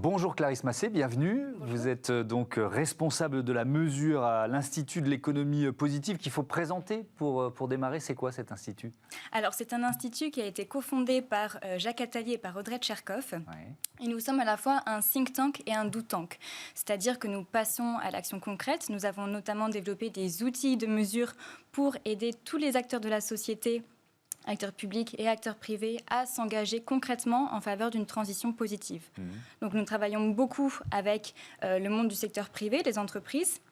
Bonjour Clarisse Massé, bienvenue. Bonjour. Vous êtes donc responsable de la mesure à l'Institut de l'économie positive qu'il faut présenter pour démarrer. C'est quoi cet institut? Alors c'est un institut qui a été cofondé par Jacques Attali et par Audrey Tcherkov. Ouais. Et nous sommes à la fois un think tank et un do tank. C'est-à-dire que nous passons à l'action concrète. Nous avons notamment développé des outils de mesure pour aider tous les acteurs de la société, acteurs publics et acteurs privés, à s'engager concrètement en faveur d'une transition positive. Donc nous travaillons beaucoup avec le monde du secteur privé, les entreprises,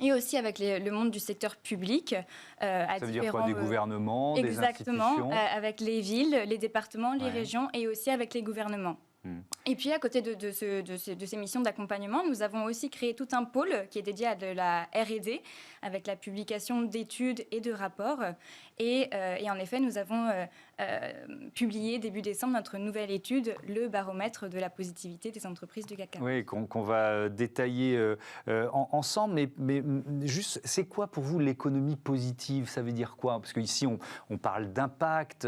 et aussi avec le monde du secteur public. Ça veut dire quoi? Des gouvernements, des institutions? Exactement, avec les villes, les départements, les Ouais. régions et aussi avec les gouvernements. Et puis, à côté de ces missions d'accompagnement, nous avons aussi créé tout un pôle qui est dédié à de la R&D, avec la publication d'études et de rapports. Et en effet, nous avons publié début décembre notre nouvelle étude, le baromètre de la positivité des entreprises du CAC 40. Oui, qu'on va détailler ensemble. Mais juste, c'est quoi pour vous l'économie positive? Ça veut dire quoi? Parce qu'ici, on parle d'impact,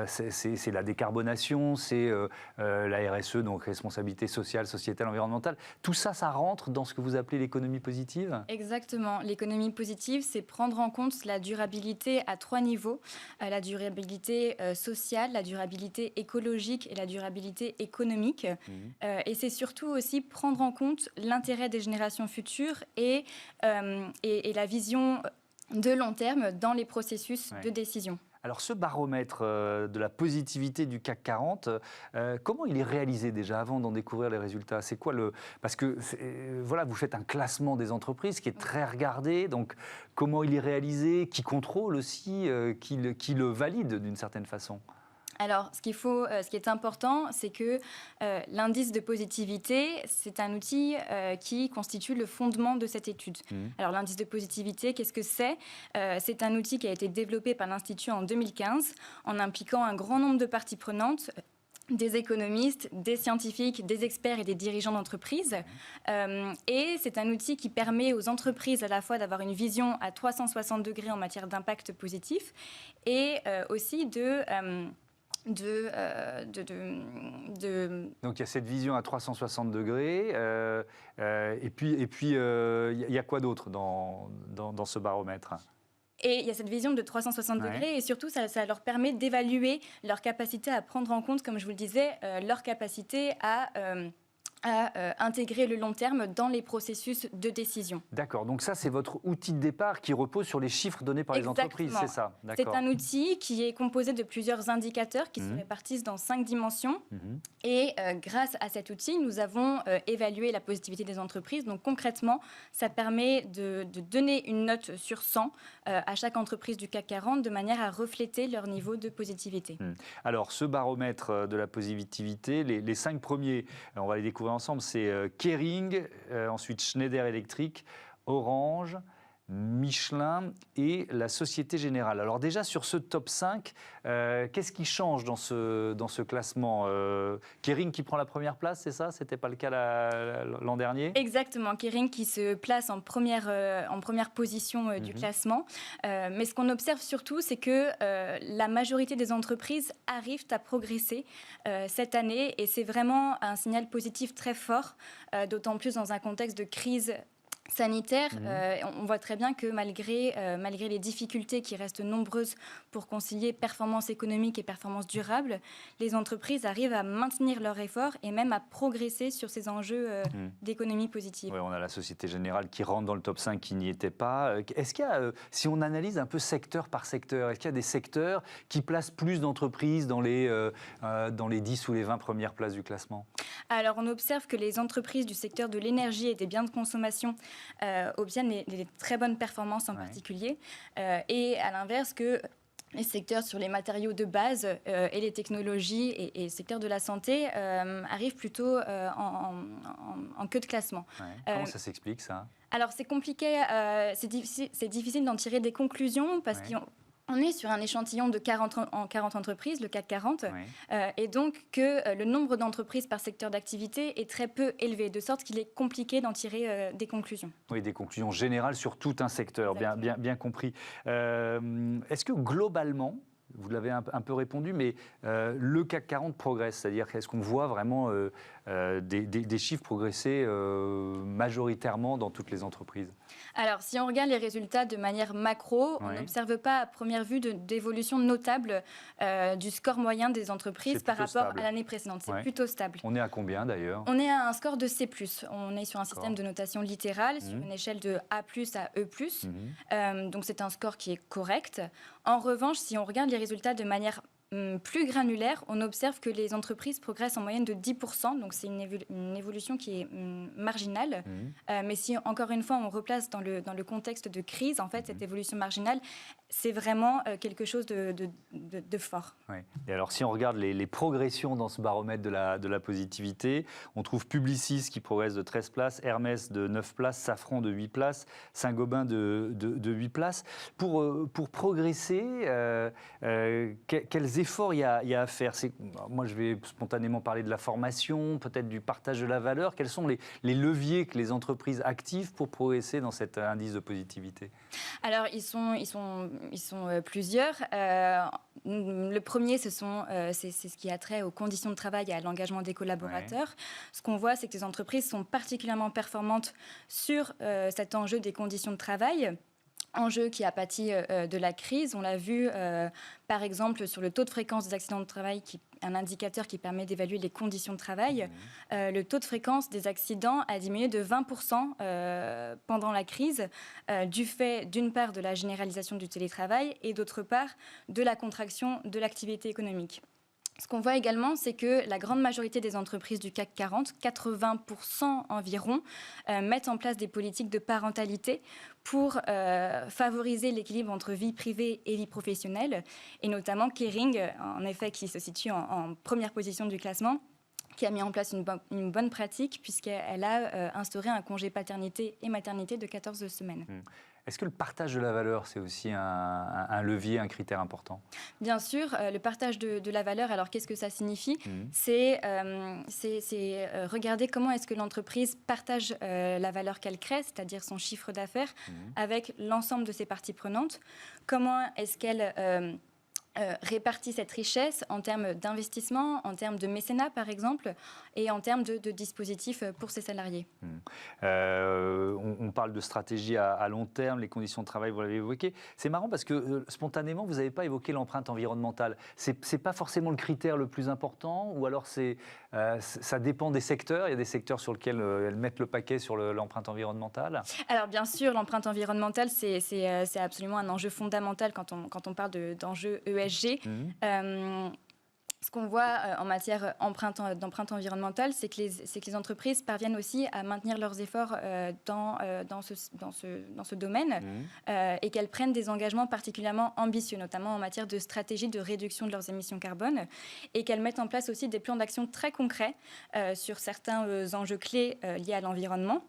c'est la décarbonation, c'est la RSE, donc responsabilité sociale, sociétale, environnementale. Tout ça, ça rentre dans ce que vous appelez l'économie positive? Exactement. L'économie positive, c'est prendre en compte la durabilité à 3 niveaux. La durabilité sociale, la durabilité écologique et la durabilité économique. Et c'est surtout aussi prendre en compte l'intérêt des générations futures et la vision de long terme dans les processus de décision. Alors ce baromètre de la positivité du CAC 40, comment il est réalisé déjà avant d'en découvrir les résultats? C'est quoi Parce que voilà, vous faites un classement des entreprises qui est très regardé, donc comment il est réalisé? Qui contrôle aussi? Qui le valide d'une certaine façon? Alors, ce qui est important, c'est que l'indice de positivité, c'est un outil qui constitue le fondement de cette étude. Alors, l'indice de positivité, qu'est-ce que c'est? C'est un outil qui a été développé par l'Institut en 2015 en impliquant un grand nombre de parties prenantes, des économistes, des scientifiques, des experts et des dirigeants d'entreprises. Et c'est un outil qui permet aux entreprises à la fois d'avoir une vision à 360 degrés en matière d'impact positif et aussi Donc il y a cette vision à 360 degrés, et puis il y a quoi d'autre dans ce baromètre? Et il y a cette vision de 360 degrés et surtout ça leur permet d'évaluer leur capacité à prendre en compte, comme je vous le disais, leur capacité à intégrer le long terme dans les processus de décision. D'accord, donc ça c'est votre outil de départ qui repose sur les chiffres donnés par les entreprises, c'est ça? C'est un outil qui est composé de plusieurs indicateurs qui se répartissent dans 5 dimensions. Et grâce à cet outil, nous avons évalué la positivité des entreprises. Donc concrètement, ça permet de donner une note sur 100 à chaque entreprise du CAC 40 de manière à refléter leur niveau de positivité. Alors ce baromètre de la positivité, les 5 premiers, on va les découvrir ensemble, c'est Kering, ensuite Schneider Electric, Orange, Michelin et la Société Générale. Alors déjà sur ce top 5, qu'est-ce qui change dans ce classement? Kering qui prend la première place, c'est ça? C'était pas le cas l'an dernier? Exactement, Kering qui se place en première position du classement. Mais ce qu'on observe surtout, c'est que la majorité des entreprises arrivent à progresser cette année et c'est vraiment un signal positif très fort, d'autant plus dans un contexte de crise sanitaire. On voit très bien que malgré les difficultés qui restent nombreuses pour concilier performance économique et performance durable, les entreprises arrivent à maintenir leur effort et même à progresser sur ces enjeux d'économie positive. Oui, on a la Société Générale qui rentre dans le top 5 qui n'y était pas. Est-ce qu'il y a, si on analyse un peu secteur par secteur, est-ce qu'il y a des secteurs qui placent plus d'entreprises dans les 10 ou les 20 premières places du classement? Alors, on observe que les entreprises du secteur de l'énergie et des biens de consommation obtiennent les très bonnes performances en particulier. Et à l'inverse, que les secteurs sur les matériaux de base et les technologies et le secteur de la santé arrivent plutôt en queue de classement. Comment ça s'explique, ça? Alors, c'est compliqué, c'est difficile d'en tirer des conclusions parce qu'on est sur un échantillon de 40 entreprises, le CAC 40, et donc que le nombre d'entreprises par secteur d'activité est très peu élevé, de sorte qu'il est compliqué d'en tirer des conclusions. Oui, des conclusions générales sur tout un secteur, bien compris. Est-ce que globalement, vous l'avez un peu répondu, mais le CAC 40 progresse, c'est-à-dire qu'est-ce qu'on voit vraiment des chiffres progresser majoritairement dans toutes les entreprises? Alors, si on regarde les résultats de manière macro, on n'observe pas à première vue d'évolution notable du score moyen des entreprises par rapport à l'année précédente. C'est plutôt stable. On est à combien d'ailleurs? On est à un score de C+. On est sur un système de notation littérale, sur une échelle de A+ à E+. Donc c'est un score qui est correct. En revanche, si on regarde les résultats de manière plus granulaire, on observe que les entreprises progressent en moyenne de 10%, donc c'est une évolution qui est marginale. Mais si, encore une fois, on replace dans le contexte de crise, en fait, cette évolution marginale, c'est vraiment quelque chose de fort. Oui. Et alors, si on regarde les progressions dans ce baromètre de la positivité, on trouve Publicis qui progresse de 13 places, Hermès de 9 places, Safran de 8 places, Saint-Gobain de 8 places. Pour progresser, quels efforts il y a à faire? Moi, je vais spontanément parler de la formation, peut-être du partage de la valeur. Quels sont les leviers que les entreprises activent pour progresser dans cet indice de positivité? Alors, ils sont plusieurs. Le premier, c'est ce qui a trait aux conditions de travail et à l'engagement des collaborateurs. Ouais. Ce qu'on voit, c'est que les entreprises sont particulièrement performantes sur cet enjeu des conditions de travail. Enjeu qui a pâti de la crise. On l'a vu, par exemple, sur le taux de fréquence des accidents de travail, un indicateur qui permet d'évaluer les conditions de travail. Le taux de fréquence des accidents a diminué de 20% pendant la crise, du fait, d'une part, de la généralisation du télétravail et, d'autre part, de la contraction de l'activité économique. Ce qu'on voit également, c'est que la grande majorité des entreprises du CAC 40, 80% environ, mettent en place des politiques de parentalité pour favoriser l'équilibre entre vie privée et vie professionnelle, et notamment Kering, en effet, qui se situe en première position du classement, qui a mis en place une bonne pratique puisqu'elle a instauré un congé paternité et maternité de 14 semaines. Est-ce que le partage de la valeur, c'est aussi un levier, un critère important? Bien sûr, le partage de la valeur, alors qu'est-ce que ça signifie? C'est regarder comment est-ce que l'entreprise partage la valeur qu'elle crée, c'est-à-dire son chiffre d'affaires, avec l'ensemble de ses parties prenantes. Comment est-ce qu'elle répartit cette richesse en termes d'investissement, en termes de mécénat par exemple, et en termes de dispositifs pour ses salariés. On parle de stratégie à long terme, les conditions de travail, vous l'avez évoqué. C'est marrant parce que spontanément, vous n'avez pas évoqué l'empreinte environnementale. C'est pas forcément le critère le plus important, ou alors ça dépend des secteurs. Il y a des secteurs sur lesquels elles mettent le paquet sur l'empreinte environnementale. Alors bien sûr, l'empreinte environnementale, c'est absolument un enjeu fondamental quand on parle d'enjeux ESG. Ce qu'on voit en matière d'empreinte environnementale, c'est que les entreprises parviennent aussi à maintenir leurs efforts dans ce domaine et qu'elles prennent des engagements particulièrement ambitieux, notamment en matière de stratégie de réduction de leurs émissions carbone, et qu'elles mettent en place aussi des plans d'action très concrets sur certains enjeux clés liés à l'environnement.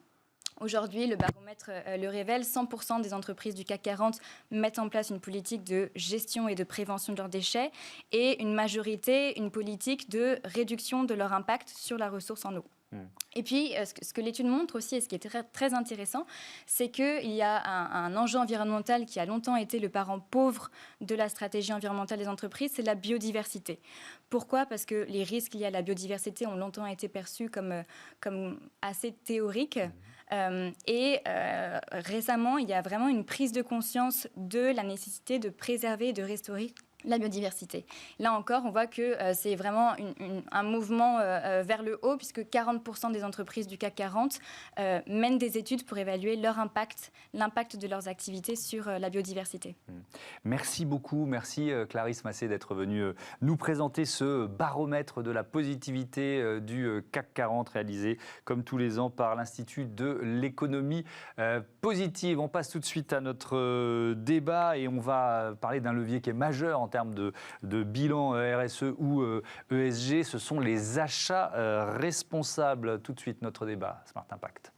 Aujourd'hui, le baromètre le révèle, 100% des entreprises du CAC 40 mettent en place une politique de gestion et de prévention de leurs déchets et une majorité, une politique de réduction de leur impact sur la ressource en eau. Et puis, ce que l'étude montre aussi, et ce qui est très, très intéressant, c'est qu'il y a un enjeu environnemental qui a longtemps été le parent pauvre de la stratégie environnementale des entreprises, c'est la biodiversité. Pourquoi ? Parce que les risques liés à la biodiversité ont longtemps été perçus comme assez théoriques. Récemment, il y a vraiment une prise de conscience de la nécessité de préserver et de restaurer la biodiversité. Là encore, on voit que c'est vraiment un mouvement vers le haut, puisque 40% des entreprises du CAC 40 mènent des études pour évaluer leur impact, l'impact de leurs activités sur la biodiversité. Merci beaucoup, merci Clarisse Massé d'être venue nous présenter ce baromètre de la positivité du CAC 40 réalisé comme tous les ans par l'Institut de l'économie positive. On passe tout de suite à notre débat et on va parler d'un levier qui est majeur en termes de bilan RSE ou ESG, ce sont les achats responsables. Tout de suite, notre débat Smart Impact.